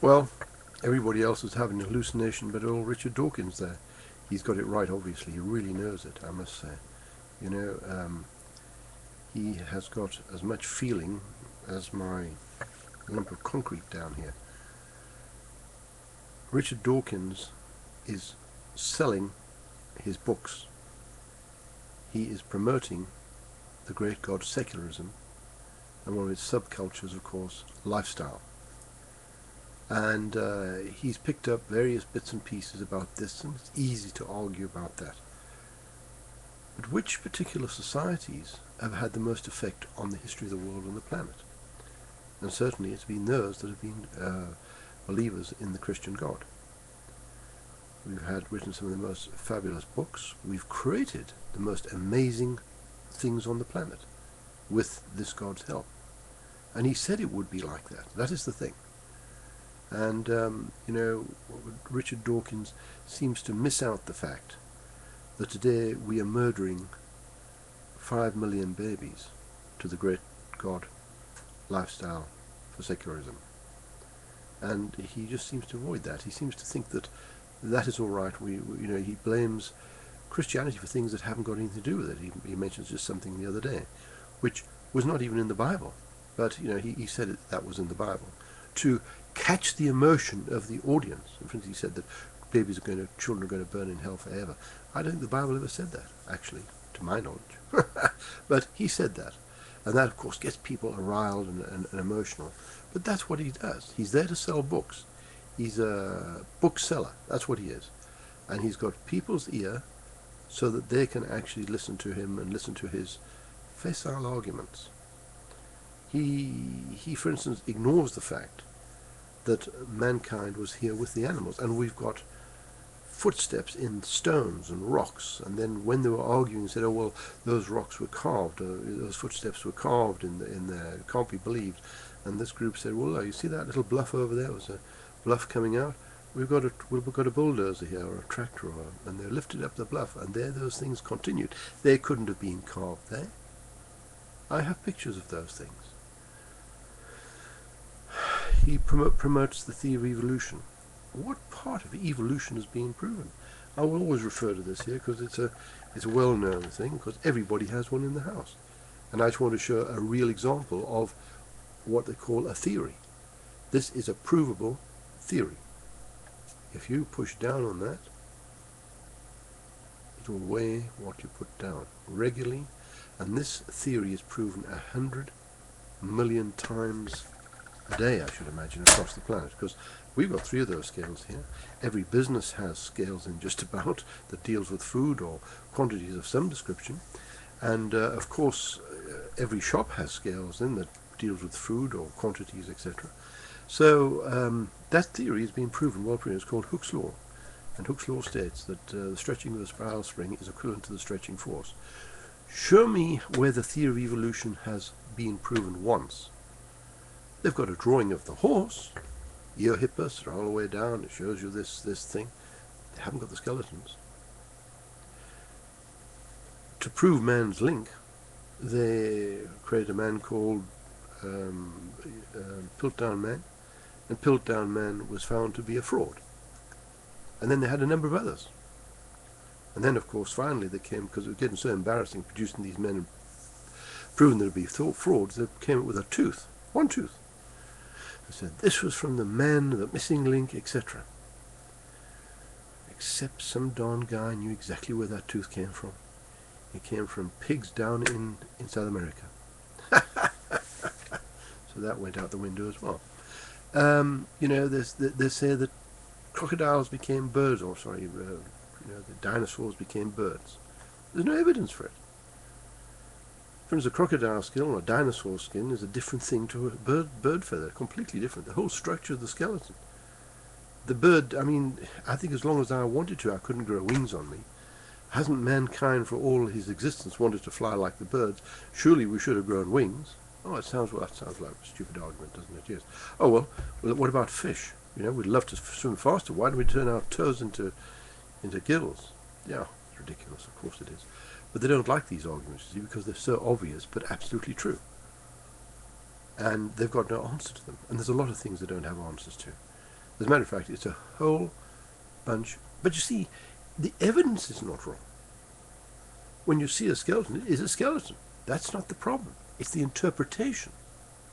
Well, everybody else is having a hallucination, but old Richard Dawkins there, he's got it right. Obviously, he really knows it. I must say, you know, he has got as much feeling as my lump of concrete down here. Richard Dawkins is selling his books. He is promoting the great god secularism, and one of its subcultures, of course, lifestyle. And he's picked up various bits and pieces about this, and it's easy to argue about that. But which particular societies have had the most effect on the history of the world and the planet? And certainly it's been those that have been believers in the Christian God. We've had written some of the most fabulous books. We've created the most amazing things on the planet with this God's help. And he said it would be like that. That is the thing. And, Richard Dawkins seems to miss out the fact that today we are murdering 5 million babies to the great God lifestyle for secularism. And he just seems to avoid that. He seems to think that that is all right. He blames Christianity for things that haven't got anything to do with it. He mentions just something the other day, which was not even in the Bible. But, he said that was in the Bible. To catch the emotion of the audience. For instance, he said that children are going to burn in hell forever. I don't think the Bible ever said that, actually, to my knowledge. But he said that. And that, of course, gets people riled and emotional. But that's what he does. He's there to sell books. He's a bookseller. That's what he is. And he's got people's ear so that they can actually listen to him and listen to his facile arguments. He, for instance, ignores the fact that mankind was here with the animals, and we've got footsteps in stones and rocks. And then when they were arguing, said, "Oh well, those rocks were carved, those footsteps were carved in there. It can't be believed." And this group said, "Well, you see that little bluff over there? It was a bluff coming out. We've got a bulldozer here, or a tractor, and they lifted up the bluff, and there those things continued. They couldn't have been carved there. I have pictures of those things." He promotes the theory of evolution. What part of evolution has been proven? I will always refer to this here because it's a well-known thing, because everybody has one in the house. And I just want to show a real example of what they call a theory. This is a provable theory. If you push down on that, it will weigh what you put down regularly. And this theory is proven 100 million times a day, I should imagine, across the planet, because we've got 3 of those scales here. Every business has scales in just about that deals with food or quantities of some description, and of course every shop has scales in that deals with food or quantities, etc. So that theory has been proven, well proven. It's called Hooke's law, and Hooke's law states that the stretching of the spiral spring is equivalent to the stretching force. Show me where the theory of evolution has been proven once. They've got a drawing of the horse, Eohippus, all the way down. It shows you this thing. They haven't got the skeletons. To prove man's link, they created a man called Piltdown Man, and Piltdown Man was found to be a fraud. And then they had a number of others. And then, of course, finally they came, because it was getting so embarrassing producing these men and proving them to be frauds, they came up with a tooth, one tooth. Said this was from the man, the missing link, etc. Except some darn guy knew exactly where that tooth came from. It came from pigs down in South America. So that went out the window as well. They say that crocodiles became birds, or the dinosaurs became birds. There's no evidence for it. For instance, a crocodile skin or a dinosaur skin is a different thing to a bird feather, completely different. The whole structure of the skeleton. The bird, I think as long as I wanted to, I couldn't grow wings on me. Hasn't mankind, for all his existence, wanted to fly like the birds? Surely we should have grown wings. Oh, that sounds like a stupid argument, doesn't it? Yes. Oh, well, what about fish? We'd love to swim faster. Why don't we turn our toes into gills? Yeah, it's ridiculous. Of course it is. But they don't like these arguments, you see, because they're so obvious, but absolutely true. And they've got no answer to them. And there's a lot of things they don't have answers to. As a matter of fact, it's a whole bunch. But you see, the evidence is not wrong. When you see a skeleton, it is a skeleton. That's not the problem. It's the interpretation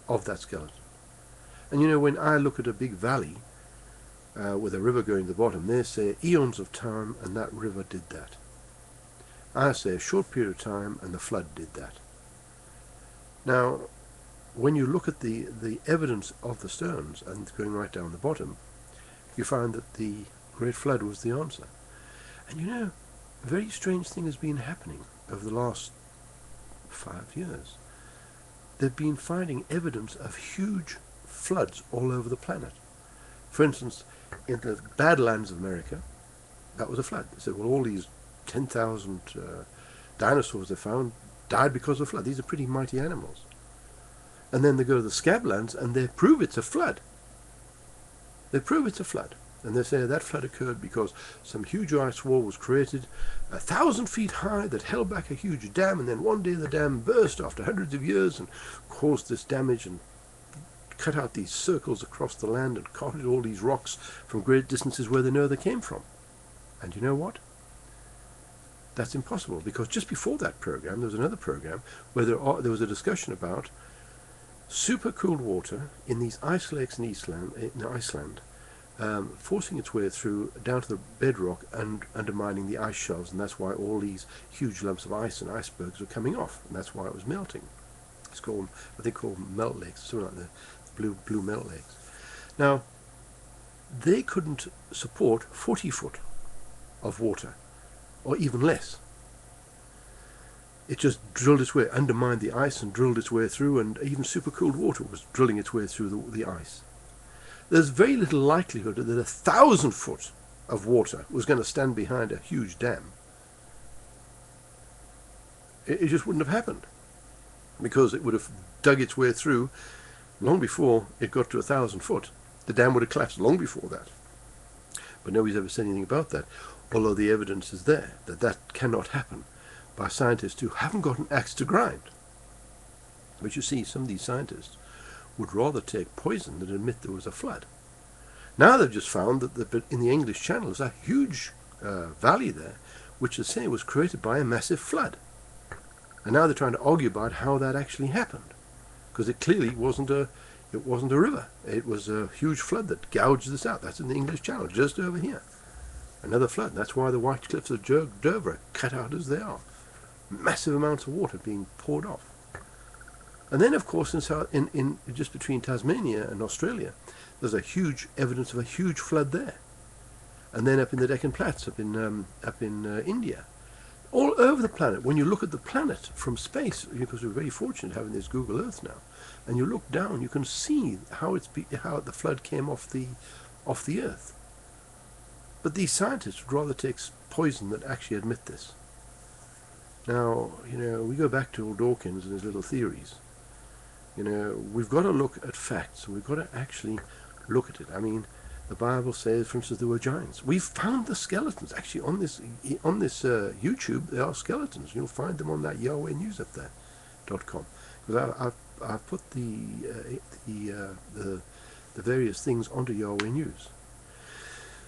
of that skeleton. And you know, when I look at a big valley with a river going to the bottom, they say eons of time and that river did that. I say a short period of time and the flood did that. Now, when you look at the evidence of the stones and going right down the bottom, you find that the Great Flood was the answer. And you know, a very strange thing has been happening over the last 5 years. They've been finding evidence of huge floods all over the planet. For instance, in the Badlands of America, that was a flood. They said, well, all these 10,000 dinosaurs they found died because of a flood. These are pretty mighty animals. And then they go to the Scablands and they prove it's a flood. They prove it's a flood. And they say that flood occurred because some huge ice wall was created 1,000 feet high that held back a huge dam, and then one day the dam burst after hundreds of years and caused this damage and cut out these circles across the land and carted all these rocks from great distances where they know they came from. And you know what? That's impossible, because just before that program there was another program where there was a discussion about super cooled water in these ice lakes in Iceland, forcing its way through down to the bedrock and undermining the ice shelves, and that's why all these huge lumps of ice and icebergs were coming off, and that's why it was melting. It's called, I think, called melt lakes, something like the blue melt lakes. Now, they couldn't support 40 foot of water, or even less. It just drilled its way, undermined the ice and drilled its way through, and even supercooled water was drilling its way through the ice. There's very little likelihood that 1,000 foot of water was going to stand behind a huge dam. It just wouldn't have happened, because it would have dug its way through long before it got to 1,000 foot. The dam would have collapsed long before that. But nobody's ever said anything about that, although the evidence is there that that cannot happen by scientists who haven't got an axe to grind. But you see, some of these scientists would rather take poison than admit there was a flood. Now they've just found that in the English Channel there's a huge valley there, which they say was created by a massive flood. And now they're trying to argue about how that actually happened, because it clearly wasn't a river. It was a huge flood that gouged this out. That's in the English Channel, just over here. Another flood. That's why the White Cliffs of Dover are cut out as they are. Massive amounts of water being poured off. And then, of course, in just between Tasmania and Australia, there's a huge evidence of a huge flood there. And then up in the Deccan Plains, up in India, all over the planet. When you look at the planet from space, because we're very fortunate having this Google Earth now, and you look down, you can see how the flood came off the Earth. But these scientists would rather take poison than actually admit this. Now, you know, we go back to old Dawkins and his little theories. You know, we've got to look at facts, and we've got to actually look at it. I mean, the Bible says, for instance, there were giants. We've found the skeletons. Actually, on this YouTube, there are skeletons. You'll find them on that Yahweh News up there .com. Because I've put the various things onto Yahweh News,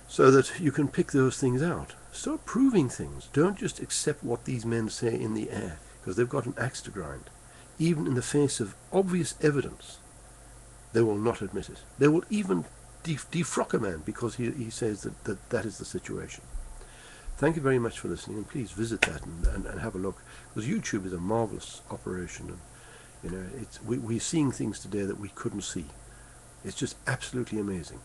so that you can pick those things out. Start proving things. Don't just accept what these men say in the air, because they've got an axe to grind. Even in the face of obvious evidence, they will not admit it. They will even defrock a man because he says that is the situation. Thank you very much for listening, and please visit that and have a look, because YouTube is a marvelous operation, and you know, we're seeing things today that we couldn't see. It's just absolutely amazing.